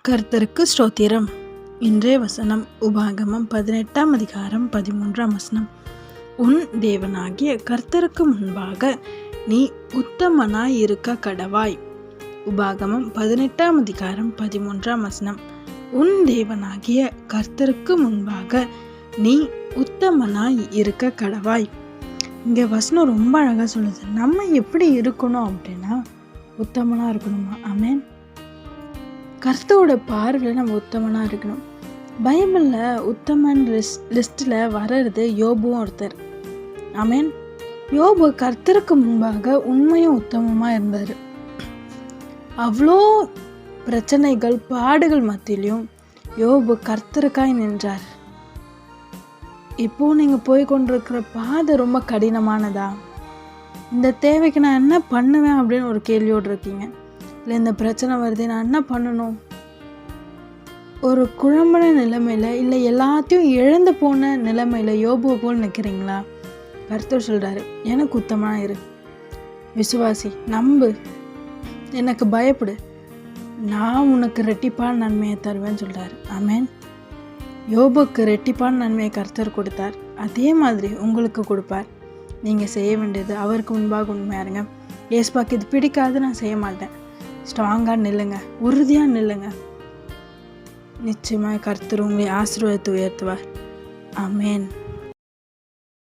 கர்த்தருக்கு ஸ்தோத்திரம். இன்றைய வசனம் உபாகமம் 18ஆம் அதிகாரம் 13ஆம் வசனம். உன் தேவனாகிய கர்த்தருக்கு முன்பாக நீ உத்தமனாய் இருக்க கடவாய். உபாகமம் 18ஆம் அதிகாரம் 13ஆம் வசனம். உன் தேவனாகிய கர்த்தருக்கு முன்பாக நீ உத்தமனாய் இருக்க கடவாய். இங்கே வசனம் ரொம்ப அழகாக சொல்லுது. நம்ம எப்படி இருக்கணும் அப்படின்னா உத்தமனாக இருக்கணுமா? ஆமென். கர்த்தரோட பார்வையில் நம்ம உத்தமனாக இருக்கணும். பைபிளில் உத்தமன் லிஸ்ட்டில் வர்றது யோபுவும் ஒருத்தர். ஆமென். யோபு கர்த்தருக்கு முன்பாக உண்மையும் உத்தமமாக இருந்தார். அவ்வளோ பிரச்சனைகள் பாடுகள் மத்தியிலையும் யோபு கர்த்தருக்காய் நின்றார். இப்போ நீங்கள் போய் கொண்டிருக்கிற பாதை ரொம்ப கடினமானதா? இந்த தேவைக்கு நான் என்ன பண்ணுவேன் அப்படின்னு ஒரு கேள்வியோடு இருக்கீங்க. இல்லை இந்த பிரச்சனை வருது, நான் என்ன பண்ணணும்? ஒரு குழம்புன நிலைமையில், இல்லை எல்லாத்தையும் இழந்து போன நிலைமையில் யோபுவை போல் நிற்கிறீங்களா? கர்த்தர் சொல்கிறாரு, எனக்கு உத்தமனாக இரு, விசுவாசி, நம்பு, எனக்கு பயப்படு, நான் உனக்கு ரெட்டிப்பான நன்மையை தருவேன்னு சொல்கிறாரு. ஆமென். யோபுக்கு ரெட்டிப்பான நன்மையை கர்த்தர் கொடுத்தார். அதே மாதிரி உங்களுக்கு கொடுப்பார். நீங்கள் செய்ய வேண்டியது அவருக்கு முன்பாக உண்மையாக இருங்க. ஏசுப்பாக்கு இது பிடிக்காது, நான் செய்ய மாட்டேன். ஸ்ட்ராங்காக நில்லுங்க, உறுதியாக நில்லுங்க. நிச்சயமாக கர்த்தர் உங்களை ஆசீர்வாதத்தை உயர்த்துவார். ஆமென்.